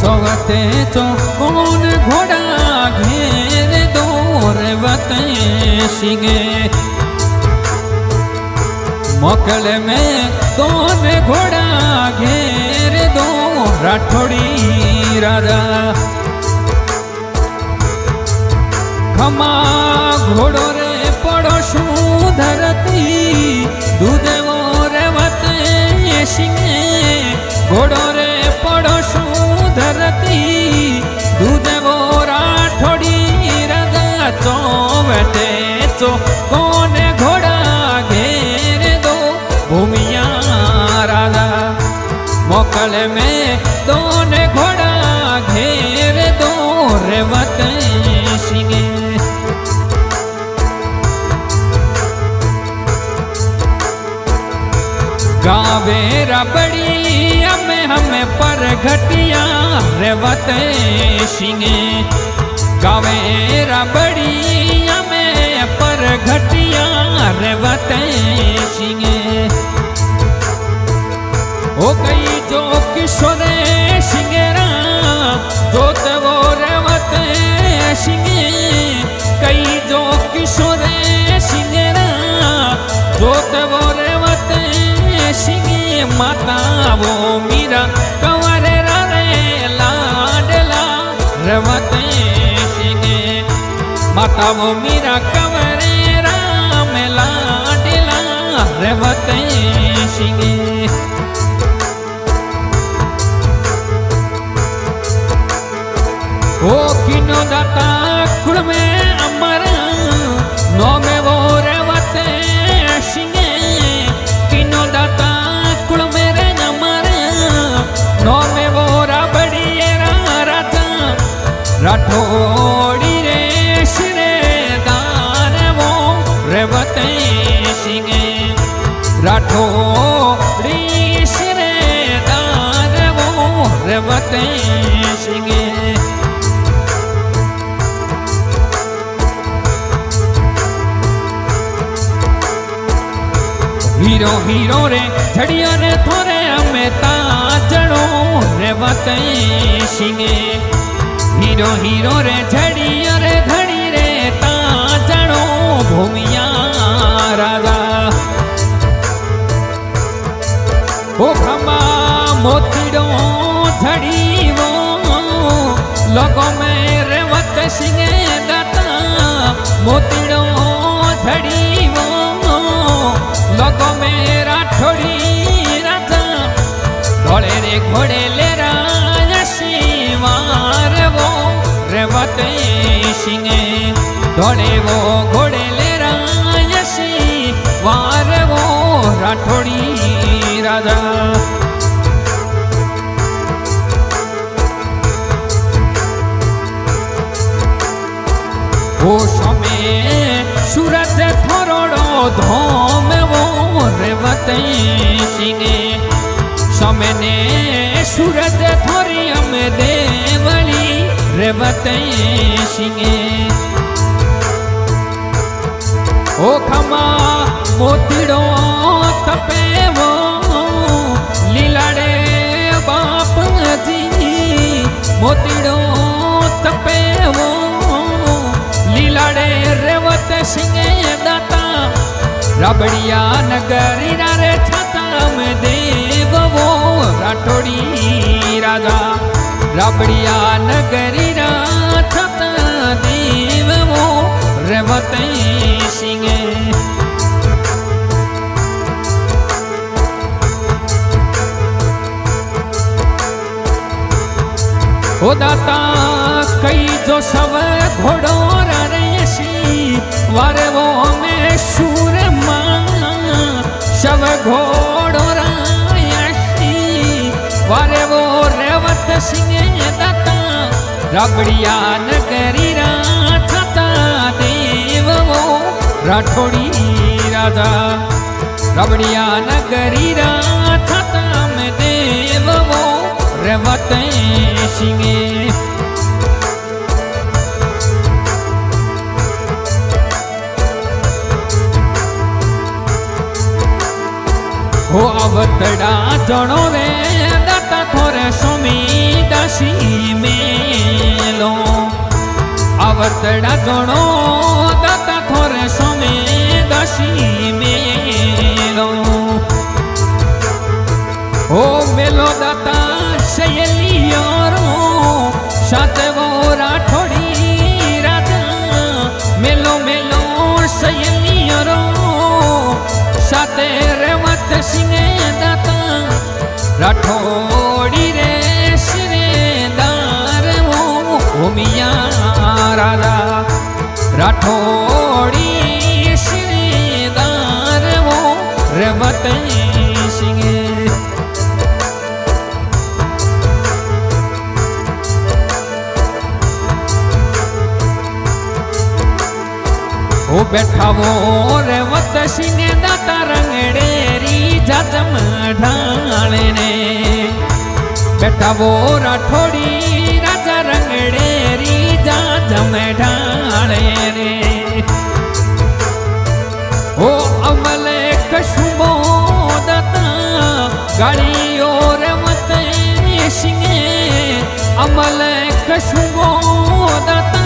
चौवते चो कौन घोड़ा घेर दो रेवते सिंगे मोकल में कौन घोड़ा घेर दो राठौड़ी राजा खमा घोड़ो रे पड़ोशू धरती दूधे वो रेवते सिंगे घोड़ो रे पड़ोशू धरती दूधे वो राठौड़ी राजा चौवटे चो कौन घोड़ा घेर दो भूमिया राजा मोकल में दोन घोड़ा घेर दो रेवते सिंगे गावे रबड़ी हमें पर घटिया रेवते सिंगे गावे रबड़ी हमें पर घटिया रेवते सिंगे ओ कई जो किशोरे सिंगेरा जोत वो रेवते सिंगे कई जो किशोरे सिंगेरा जोत वो रेवते सिंगे माता वो मीरा कंवरे रे लाडला रेवते सिंगे माता वो मीरा कंवरे राम लाडला रेवते सिंगे ओ किनो दाता कुल में अमर नो में वो रेवते सिंगे किनो दाता कुल में रे अमर नो में वो राबड़ी राता राठौड़ी रे सिरे दार वो रेवते सिंगे राठौड़ी सिरे दार वो रेवते सिंगे हीरो हीरो रे झड़िया रे थोरे हमें ताजड़ो रेवते सिंगे हीरो हीरो रे झड़िया रे धड़ी रे ताजड़ो भूमिया राजा ओ खमा मोतीड़ो झड़ी वो लोगों में रेवते सिंगे दाता मोतीड़ो झड़ी वो लोगों में राठौड़ी राजा घोड़े रे घोड़े ले शिवार वो रेवते सिंगे घोड़े वो घोड़े ले शिवार वो राठौड़ी राजा ओ समय सूरज थोड़ो धोम वो रेवते सिंगे समने सूरज थोड़ी हम देवली रेवते सिंगे ओ खमा मोतीड़ो तपे वो लीलाड़े बाप जी मोतीड़ो तपे वो लीलाड़े रेवते सिंगे दाता रबड़िया नगरी रे छता में देव वो राठौड़ी राजा रबड़िया नगरी छता देव वो रेवते सिंगे ओ दाता कई जो सब घोड़ो सी वारे वो में सूर शव घोड़ो रायसी वारे वो रेवत सिंगे दाता रबड़िया नगरी छता देव वो राठौड़ी राजा रबड़िया नगरी छता में देव वो रेवते सिंगे हो अवतड़ा जणो रे दाता थोरे सोमी दासी आवतड़ा जोड़ो दाता थोरे सोमे दशी मेलो ओ मेलो दाता शैलियोरो साथे वो राठोड़ी राजा मेलो मेलो शैलियोरो साथे रेवत सिंह दाता राठोड़ी रे सिरेदार वो मिया राजा राठोड़ी सिरेदार वो रेवत सिंह वो बैठा वो रेवत सिंह दाता रंगड़ेरी जजम ढाले ने बैठा वो राठोड़ी राजा रंगड़ेरी जजम ढाले ने ओ अमल कशुबो दाता गाड़ी और रेवत सिंह अमल कशुबो दाता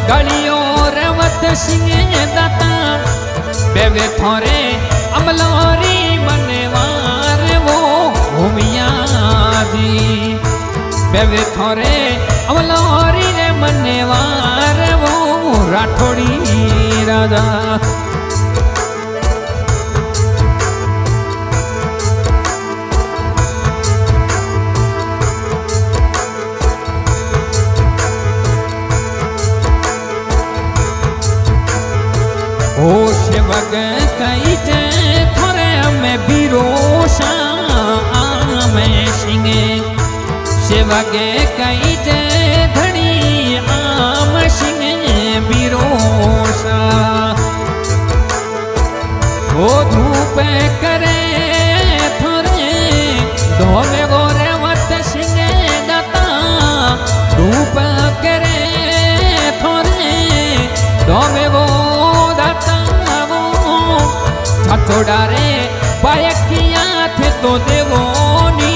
गाड़ी और रेवत सिंह दाता बेवे थोरे अमलोरी मनवार वो भूमिया जी बेवे थोरे अमलोरी रे मनवार वो राठोड़ी राजा ओ शिवग कई जे थोरे हमें बिरोसा में सिंगे शिवगे कई जे धड़ी आम सिंगे बिरोसा ओ धूप करे थोरे धोवे वो रेवत सिंगे दाता धूप करे थोरे धोवे वो थोड़ा रे बायकिया थे तो देवोनी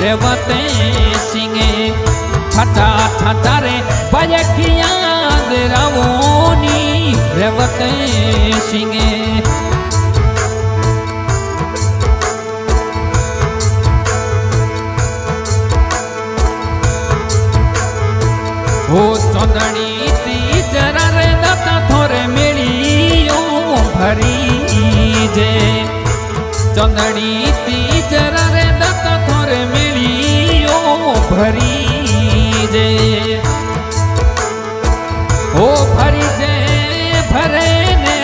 रेवते सिंगे छटा छटा रे बायकिया देरावोनी रेवते सिंगे ओ चंदनी ती जरा रे दाता थोरे मेलियो भरी जे चंदनी तीजरा रे दाता थोरे मिलियो भरी जे ओ भरी जे भरे ने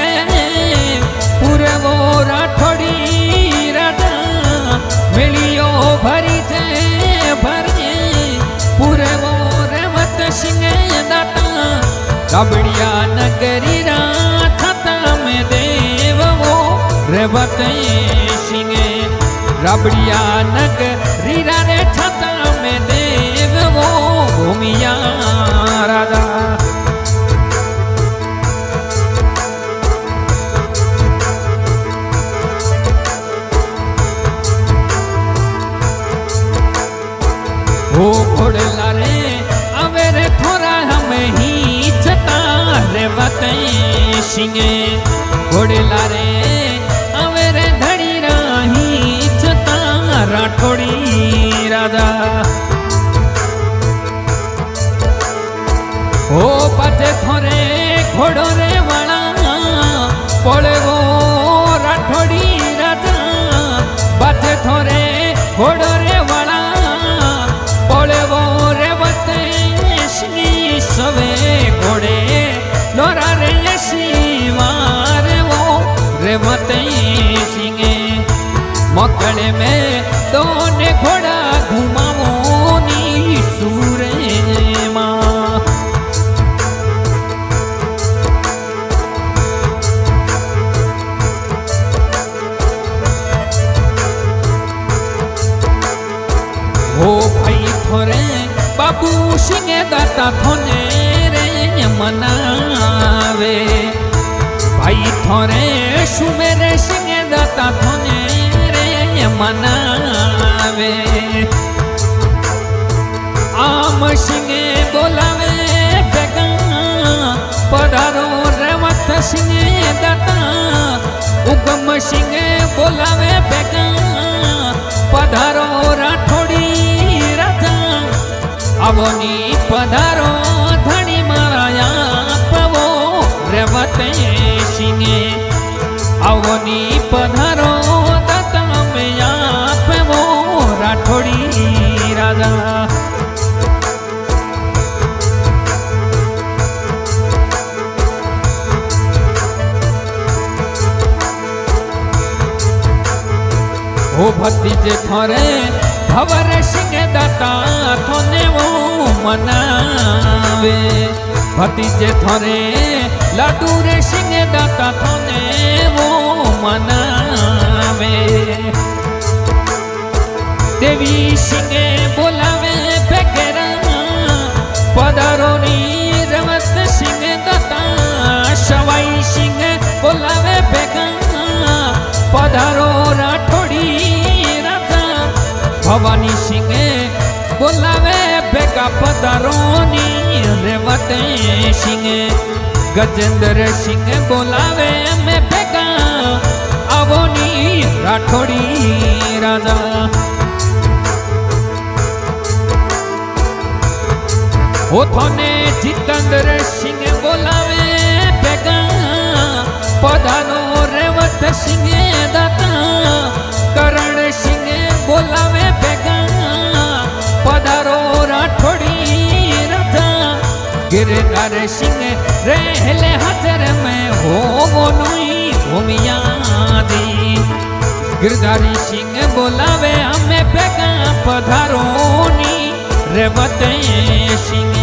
पूरे वो राठोड़ी राजा मिलियो भरी जे भरे पूरे वो रेवत सिंह दाता कबड़िया नगरी राथा में देव वो रेवत सिंह रबड़िया नग रीरा रे छता में देव वो भूमिया राजा वो घोड़ला रे अवेरे थोड़ा हमें ही छता रेवत सिंह घोड़ला रे राठोड़ी राजा ओ बचे थोरे घोड़ो रे वाला पोले वो राठोड़ी राजा बचे थोरे घोड़ो रे वाला पोले वो रेवत सिंह सवे घोड़े लोरा रे शिवार वो रेवत सिंह मकड़े में दोने घोड़ा घुमावो नी सूरे माँ हो भाई थोरे बाबू सिंह दाता थोने रे मनावे भाई थोरे सुमेरे सिंह दाता थोने मनावे आम सिंह बोलावे बेगा सिंह बोलावे बेगा पधारो राठोड़ी राजा आवोनी पधारो धनी माराया पवो रेवते सिंहे आवोनी पधारो दत्ता में आपवो राठोड़ी राजा ओ भतीजे थोरे भवर सिंह दाता थोने वो मनावे भतीजे थोरे लाडू रे सिंह दाता थोने वो मनावे देवी सिंह बोलावे बेगेरा पधारो नी रवत सिंह दाता सवाई सिंह बोलावे बेगा पधारो राठोड़ी राजा भवानी सिंह बोलावे बेगा पधारोनी रेवते सिंह गजेंद्र सिंह बोलावे मैं बेगा आवोनी राठोड़ी राजा ओथोने जितेंद्र सिंह बोलावे बेगा पधारो रेवत सिंह दाता करण सिंह बोलावे बेगा पधारो राठोड़ी राजा गिरधर सिंह रहले हाजर में हो वो नई भूमियादी गिरधारी सिंह बोलावे हमें बेगा पधारो नी रेवते सिंह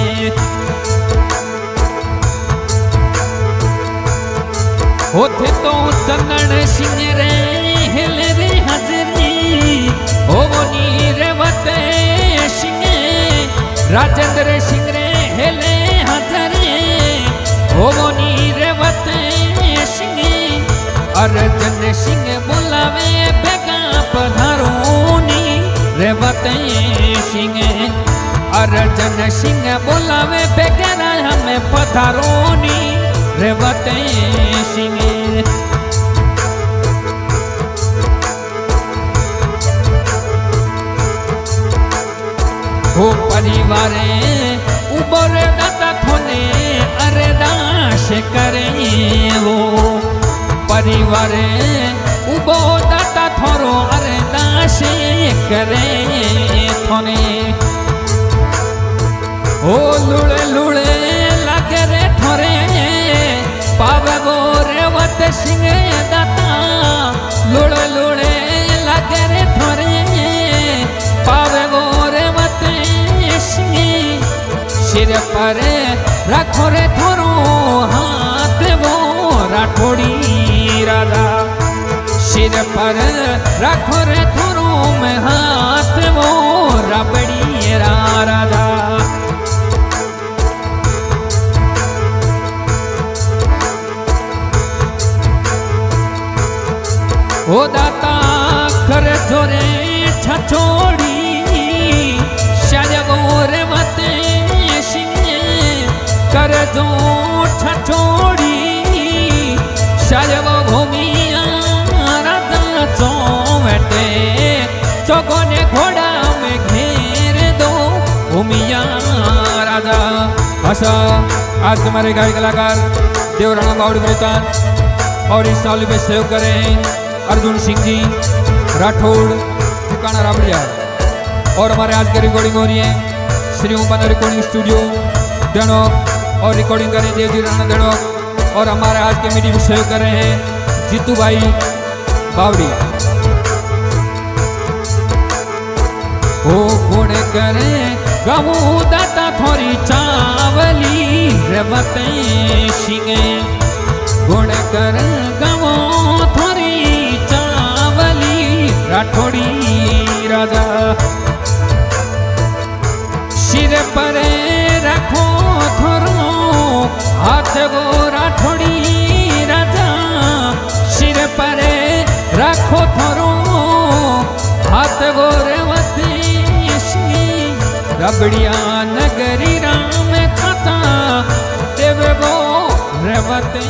होते तो चंदन सिंह रे हेले रे हाजरी होनी रेवते सिंह राजेंद्र सिंह रे हेले हाजरी होनी रेवते सिंह अर्जन सिंह बोलावे बेगा पधारोनी रेवते सिंह अर्जन सिंह बोलावे बेगरा हमें पधारोनी रेवते सिंह हो परिवारे उबरे दाता थोने अरदास करे वो परिवारे उबो दाता थोरो अरदास करे थोने ओ लुड़े लुड़े लगे रे थोरे पावे वो रेवत सिंह दाता लुड़े लुड़े लगे रे थोरे पावे वो रेवत सिंह सिर पर रखो रे थोरो हाथ वो राठोड़ी राजा सिर पर रखो रे थोरो में हाथ वो रबड़ी राजा ओ दाता कर जोरे छछोड़ी शजगोर मते सिंह कर जो छछोड़ी शजगो भूमिया राजा चौवटे चौकोने घोड़ा में घेर दो भूमिया राजा आशा आज हमारे गायक कलाकार देवराणा बावड़ी मृतान और इस साल में सेव करें अर्जुन सिंह जी राठौड़ ठिकाना राबड़िया और हमारे आज की रिकॉर्डिंग हो रही है श्री ओम रिकॉर्डिंग स्टूडियो धनोक और रिकॉर्डिंग कर रहे हैं देवजी राणा धनोक और हमारे आज के मीडिया में सहयोग कर रहे हैं जीतू भाई बावड़ी ओ घोड़े करे गहू दाता थोड़ी चावली रेवते सिंह घोड़े करे गहू थोड़ी चावली राठौड़ी राजा सिर पर रखो थोरो हाथ वो राठौड़ी राजा सिर पर रखो थोरो हाथ वो रेवती रबड़िया नगरी राम खाता देव वो रेवती